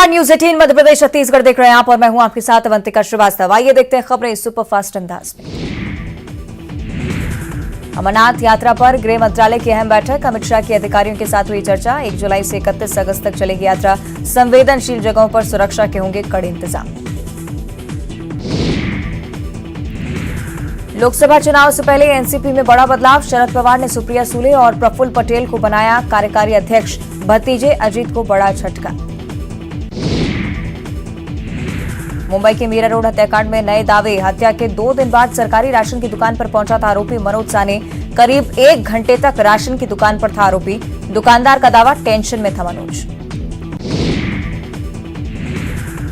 नमस्कार, न्यूज 18 मध्य प्रदेश छत्तीसगढ़ देख रहे हैं आप और मैं हूं आपके साथ अवंतिका श्रीवास्तव। आइए देखते हैं खबरें सुपरफास्ट अंदाज में। अमरनाथ यात्रा पर गृह मंत्रालय की अहम बैठक, अमित शाह के अधिकारियों के साथ हुई चर्चा। 1 जुलाई से 31 अगस्त तक चलेगी यात्रा, संवेदनशील जगहों पर सुरक्षा के होंगे कड़े इंतजाम। लोकसभा चुनाव से पहले एनसीपी में बड़ा बदलाव, शरद पवार ने सुप्रिया सुले और प्रफुल्ल पटेल को बनाया कार्यकारी अध्यक्ष, भतीजे अजीत को बड़ा झटका। मुंबई के मीरा रोड हत्याकांड में नए दावे, हत्या के 2 दिन बाद सरकारी राशन की दुकान पर पहुंचा था आरोपी मनोज साने। करीब 1 घंटे तक राशन की दुकान पर था आरोपी, दुकानदार का दावा टेंशन में था मनोज।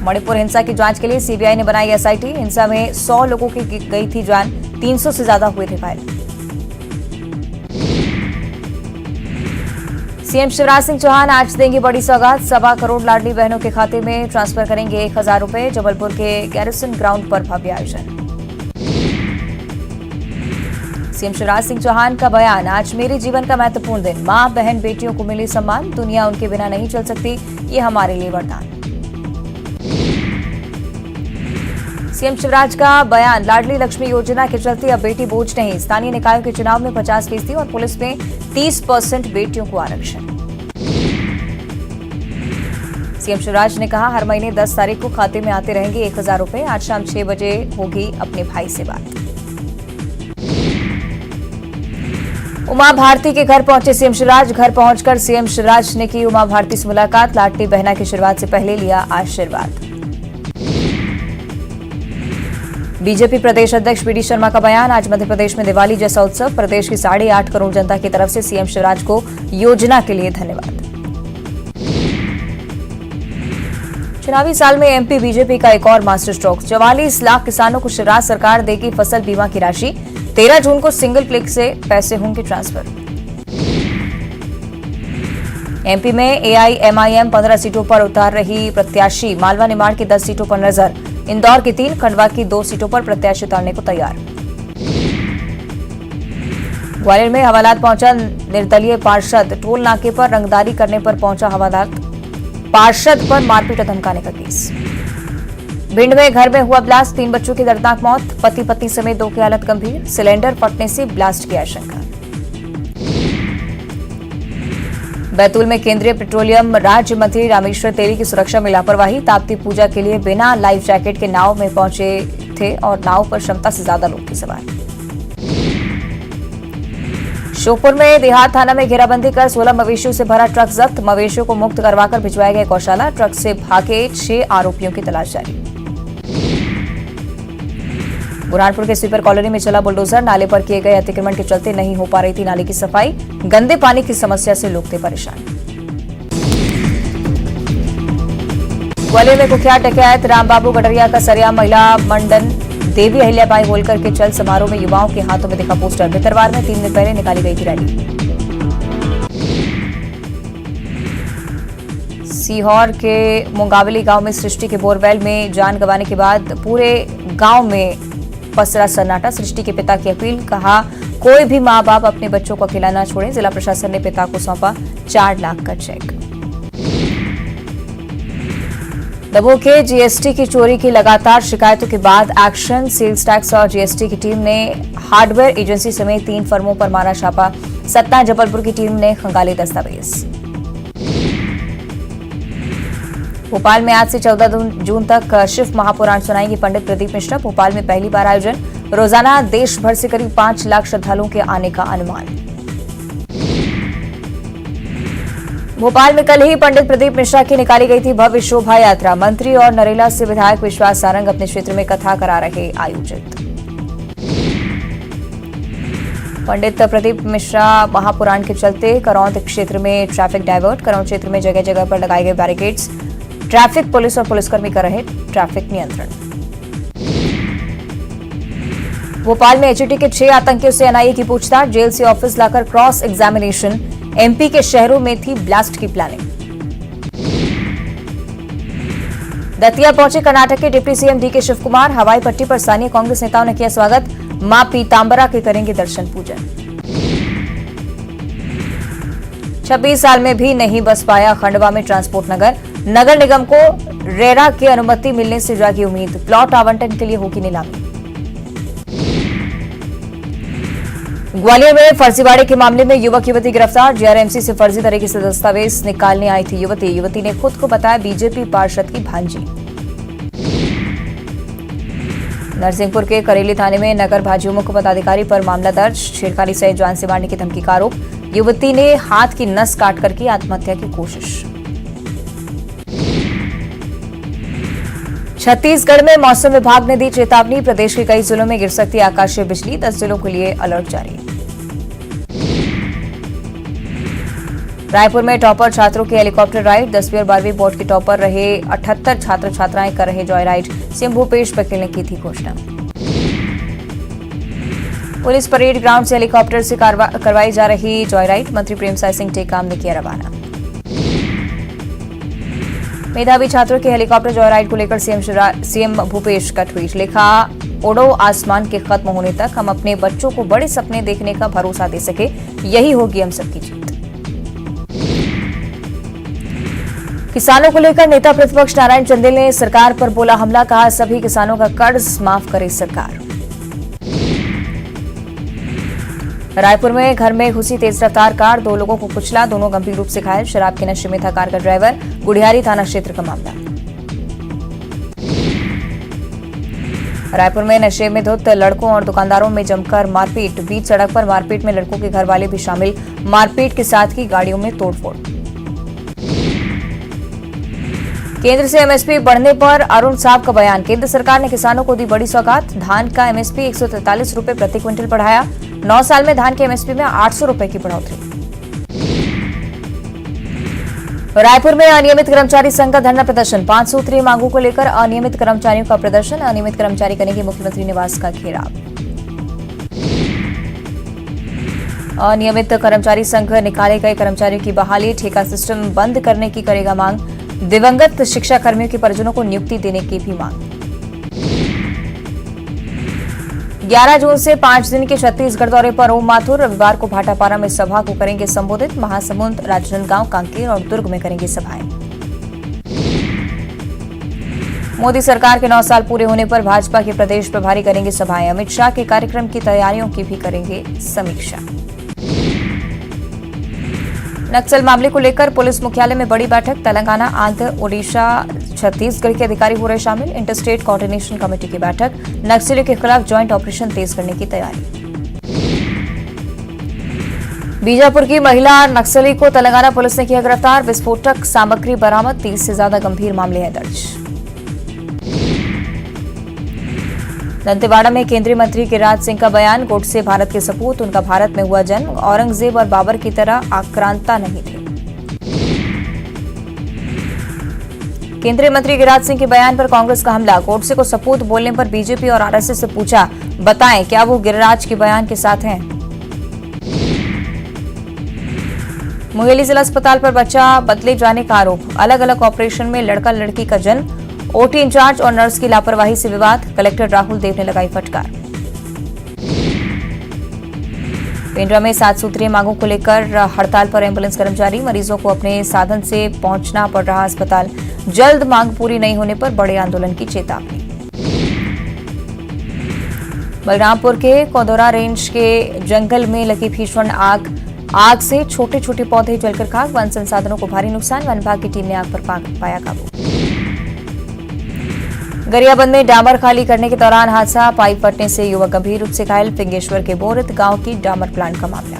मणिपुर हिंसा की जांच के लिए सीबीआई ने बनाई एसआईटी, हिंसा में 100 लोगों की गई थी जान, 300 से ज्यादा हुए थे घायल। सीएम शिवराज सिंह चौहान आज देंगे बड़ी सौगात, 1.25 करोड़ लाडली बहनों के खाते में ट्रांसफर करेंगे 1000 रुपए। जबलपुर के गैरिसन ग्राउंड पर भव्य आयोजन। सीएम शिवराज सिंह चौहान का बयान, आज मेरे जीवन का महत्वपूर्ण दिन, मां बहन बेटियों को मिली सम्मान, दुनिया उनके बिना नहीं चल सकती, ये हमारे लिए वरदान। सीएम शिवराज का बयान, लाडली लक्ष्मी योजना के चलते अब बेटी बोझ नहीं, स्थानीय निकायों के चुनाव में 50% और पुलिस में 30% बेटियों को आरक्षण। सीएम शिवराज ने कहा, हर महीने 10 तारीख को खाते में आते रहेंगे 1000 रुपए, आज शाम 6 बजे होगी अपने भाई से बात। उमा भारती के घर पहुंचे सीएम शिवराज, घर पहुंचकर सीएम शिवराज ने की उमा भारती से मुलाकात, लाडली बहना की शुरुआत से पहले लिया आशीर्वाद। बीजेपी प्रदेश अध्यक्ष बीडी शर्मा का बयान, आज मध्य प्रदेश में दिवाली जैसा उत्सव, प्रदेश की 8.5 करोड़ जनता की तरफ से सीएम शिवराज को योजना के लिए धन्यवाद। चुनावी साल में एमपी बीजेपी का एक और मास्टर स्ट्रोक, 44 लाख किसानों को शिवराज सरकार देगी फसल बीमा की राशि, 13 जून को सिंगल क्लिक से पैसे होंगे ट्रांसफर। एमपी में एआईएमआईएम 15 सीटों पर उतार रही प्रत्याशी, मालवा निमाड़ की 10 सीटों पर नजर, इंदौर की 3, खंडवा की 2 सीटों पर प्रत्याशी उतारने को तैयार। ग्वालियर में हवालात पहुंचा निर्दलीय पार्षद, टोल नाके पर रंगदारी करने पर पहुंचा हवालात, पार्षद पर मारपीट और धमकाने का केस। भिंड में घर में हुआ ब्लास्ट, 3 बच्चों की दर्दनाक मौत, पति पत्नी समेत 2 की हालत गंभीर, सिलेंडर फटने से ब्लास्ट की आशंका। बैतूल में केंद्रीय पेट्रोलियम राज्य मंत्री रामेश्वर तेली की सुरक्षा में लापरवाही, ताप्ती पूजा के लिए बिना लाइफ जैकेट के नाव में पहुंचे थे और नाव पर क्षमता से ज्यादा लोग थे सवार। श्योपुर में देहात थाना में घेराबंदी कर 16 मवेशियों से भरा ट्रक जब्त, मवेशियों को मुक्त करवाकर भिजवाया गया गौशाला, ट्रक से भागे 6 आरोपियों की तलाश जारी। बुरहानपुर के स्वीपर कॉलोनी में चला बुलडोजर, नाले पर किए गए अतिक्रमण के चलते नहीं हो पा रही थी नाले की सफाई, गंदे पानी की समस्या से लोग थे परेशान। ग्वालियर में कुख्यात डकैत रामबाबू गडरिया का सरेआम महिला मंडन, देवी अहिल्याबाई होलकर के चल समारोह में युवाओं के हाथों में दिखा पोस्टर, भितरवार में 3 दिन पहले निकाली गई थी रैली। सीहोर के मुंगावली गांव में सृष्टि के बोरवेल में जान गंवाने के बाद पूरे गांव में पसरा सन्नाटा, सृष्टि के पिता की अपील, कहा कोई भी मां बाप अपने बच्चों को अकेला न छोड़े, जिला प्रशासन ने पिता को सौंपा 4 लाख का चेक। दमोह के जीएसटी की चोरी की लगातार शिकायतों के बाद एक्शन, सेल्स टैक्स और जीएसटी की टीम ने हार्डवेयर एजेंसी समेत 3 फर्मों पर मारा छापा, सतना जबलपुर की टीम ने खंगाले दस्तावेज। भोपाल में आज से 14 जून तक शिव महापुराण सुनाएंगे पंडित प्रदीप मिश्रा, भोपाल में पहली बार आयोजन, रोजाना देश भर से करीब 5 लाख श्रद्धालुओं के आने का अनुमान। भोपाल में कल ही पंडित प्रदीप मिश्रा की निकाली गई थी भव्य शोभा यात्रा, मंत्री और नरेला से विधायक विश्वास सारंग अपने क्षेत्र में कथा करा रहे आयोजित। पंडित प्रदीप मिश्रा महापुराण के चलते करौंद क्षेत्र में ट्रैफिक डायवर्ट, करौंद क्षेत्र में जगह जगह पर लगाए गए बैरिकेड्स, ट्रैफिक पुलिस और पुलिसकर्मी कर रहे ट्रैफिक नियंत्रण। भोपाल में एचईटी के 6 आतंकियों से एनआईए की पूछताछ, जेल से ऑफिस लाकर क्रॉस एग्जामिनेशन, एमपी के शहरों में थी ब्लास्ट की प्लानिंग। दतिया पहुंचे कर्नाटक के डिप्टी सीएम डीके शिवकुमार, हवाई पट्टी पर स्थानीय कांग्रेस नेताओं ने किया स्वागत, मां पीतांबरा के करेंगे दर्शन पूजन। 26 साल में भी नहीं बस पाया खंडवा में ट्रांसपोर्ट नगर, नगर निगम को रेरा की अनुमति मिलने से जागी उम्मीद, प्लॉट आवंटन के लिए होगी नीलामी। ग्वालियर में फर्जीवाड़े के मामले में युवक युवती गिरफ्तार, जीआरएमसी से फर्जी तरीके से दस्तावेज निकालने आई थी युवती ने खुद को बताया बीजेपी पार्षद की भांजी। नरसिंहपुर के करेली थाने में नगर भाजपा मुख्य पदाधिकारी पर मामला दर्ज, छेड़खानी सहित जान से मारने की धमकी का आरोप, युवती ने हाथ की नस काटकर की आत्महत्या की कोशिश। छत्तीसगढ़ में मौसम विभाग ने दी चेतावनी, प्रदेश के कई जिलों में गिर सकती है आकाशीय बिजली, 10 जिलों के लिए अलर्ट जारी। रायपुर में टॉपर छात्रों की हेलीकॉप्टर राइड, 10वीं और 12वीं बोर्ड के टॉपर रहे 78 छात्र छात्राएं कर रहे Joy ride, CM Bhupesh Baghel ने की थी घोषणा। पुलिस परेड ग्राउंड से हेलीकॉप्टर से करवाई जा रही जॉय राइड, मंत्री प्रेमसाय सिंह टेकाम ने किया रवाना। मेधावी छात्रों के हेलीकॉप्टर जॉय राइड को लेकर सीएम भूपेश का ट्वीट, लिखा उड़ो आसमान के खत्म होने तक, हम अपने बच्चों को बड़े सपने देखने का भरोसा दे सके, यही होगी हम सबकी जीत। किसानों को लेकर नेता प्रतिपक्ष नारायण चंदेल ने सरकार पर बोला हमला, कहा सभी किसानों का कर्ज माफ करे सरकार। रायपुर में घर में घुसी तेज रफ्तार कार, 2 लोगों को कुचला, दोनों गंभीर रूप से घायल, शराब के नशे में था कार का ड्राइवर, गुढ़ियारी थाना क्षेत्र का मामला। रायपुर में नशे में धुत लड़कों और दुकानदारों में जमकर मारपीट, बीच सड़क पर मारपीट में लड़कों के घर वाले भी शामिल, मारपीट के साथ ही गाड़ियों में तोड़फोड़। केंद्र से एमएसपी बढ़ने पर अरुण साहब का बयान, केंद्र सरकार ने किसानों को दी बड़ी सौगात, धान का एमएसपी 143 रुपए प्रति क्विंटल बढ़ाया, 9 साल में धान के एमएसपी में 800 रुपए की बढ़ोतरी। रायपुर में अनियमित कर्मचारी संघ का धरना प्रदर्शन, 5 सूत्रीय मांगों को लेकर अनियमित कर्मचारियों का प्रदर्शन, अनियमित कर्मचारी करेंगे मुख्यमंत्री निवास का घेराव। अनियमित कर्मचारी संघ निकाले गए कर्मचारियों की बहाली, ठेका सिस्टम बंद करने की करेगा मांग, दिवंगत शिक्षा कर्मियों के परिजनों को नियुक्ति देने की भी मांग। 11 जून से 5 दिन के छत्तीसगढ़ दौरे पर ओम माथुर, रविवार को भाटापारा में सभा को करेंगे संबोधित, महासमुंद, राजनांदगांव, कांकेर और दुर्ग में करेंगे सभाएं। मोदी सरकार के 9 साल पूरे होने पर भाजपा के प्रदेश प्रभारी करेंगे सभाएं, अमित शाह के कार्यक्रम की तैयारियों की भी करेंगे समीक्षा। नक्सल मामले को लेकर पुलिस मुख्यालय में बड़ी बैठक, तेलंगाना, आंध्र, ओडिशा, छत्तीसगढ़ के अधिकारी हो रहे शामिल, इंटरस्टेट कोऑर्डिनेशन कमेटी की बैठक, नक्सलियों के खिलाफ ज्वाइंट ऑपरेशन तेज करने की तैयारी। बीजापुर की महिला नक्सली को तेलंगाना पुलिस ने किया गिरफ्तार, विस्फोटक सामग्री बरामद, 30 से ज्यादा गंभीर मामले हैं दर्ज। दंतेवाड़ा में केंद्रीय मंत्री गिरिराज सिंह का बयान, गोडसे भारत के सपूत, उनका भारत में हुआ जन्म, औरंगजेब और बाबर की तरह आक्रांता नहीं थे। केंद्रीय मंत्री गिरिराज सिंह के बयान पर कांग्रेस का हमला, गोडसे को सपूत बोलने पर बीजेपी और आरएसएस से पूछा, बताएं क्या वो गिरिराज के बयान के साथ हैं। मुंगेली जिला अस्पताल पर बच्चा बदले जाने का आरोप, अलग अलग ऑपरेशन में लड़का लड़की का जन्म, ओटी इंचार्ज और नर्स की लापरवाही से विवाद, कलेक्टर राहुल देव ने लगाई फटकार। पेंड्रा में 7 सूत्रीय मांगों को लेकर हड़ताल पर एम्बुलेंस कर्मचारी, मरीजों को अपने साधन से पहुंचना पड़ रहा अस्पताल, जल्द मांग पूरी नहीं होने पर बड़े आंदोलन की चेतावनी। बलरामपुर के कोदोरा रेंज के जंगल में लगी भीषण आग से छोटे छोटे पौधे जलकर खाक, वन संसाधनों को भारी नुकसान, वन विभाग की टीम ने आग पर पाया काबू। गरियाबंद में डामर खाली करने के दौरान हादसा, पाइप फटने से युवक गंभीर रूप से घायल, फिंगेश्वर के बोरित गांव की डामर प्लांट का मामला।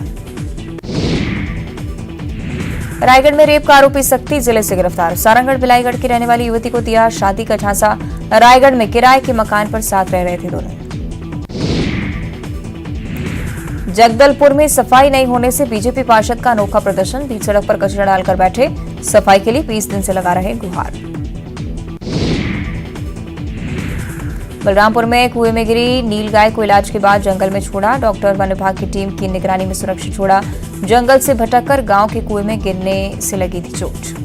रायगढ़ में रेप का आरोपी सक्ती जिले से गिरफ्तार, सारंगढ़ बिलाईगढ़ की रहने वाली युवती को दिया शादी का झांसा, रायगढ़ में किराए के मकान पर साथ रह रहे थे दोनों। जगदलपुर में सफाई नहीं होने से बीजेपी पार्षद का अनोखा प्रदर्शन, बीच सड़क पर कचरा डालकर बैठे, सफाई के लिए 20 दिन से लगा रहे गुहार। बलरामपुर में कुएं में गिरी नीलगाय को इलाज के बाद जंगल में छोड़ा, डॉक्टर वन विभाग की टीम की निगरानी में सुरक्षित छोड़ा, जंगल से भटककर गांव के कुएं में गिरने से लगी थी चोट।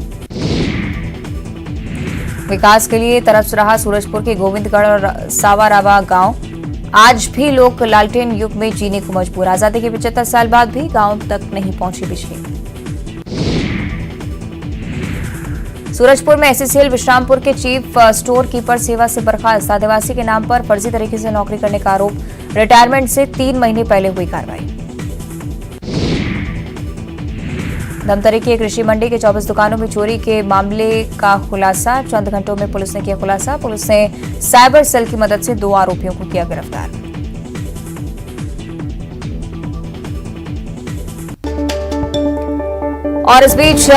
विकास के लिए तरस रहा सूरजपुर के गोविंदगढ़ और सावारावा गांव, आज भी लोग लालटेन युग में जीने को मजबूर, आजादी के 75 साल बाद भी गांव तक नहीं पहुंची बिजली। सूरजपुर में एससीसीएल विश्रामपुर के चीफ स्टोर कीपर सेवा से बर्खास्त। आदिवासी के नाम पर फर्जी तरीके से नौकरी करने का आरोप। रिटायरमेंट से 3 महीने पहले हुई कार्रवाई। धमतरी की कृषि मंडी के 24 दुकानों में चोरी के मामले का खुलासा। चंद घंटों में पुलिस ने किया खुलासा। पुलिस ने साइबर सेल की मदद से 2 आरोपियों को किया गिरफ्तार। और इस बीच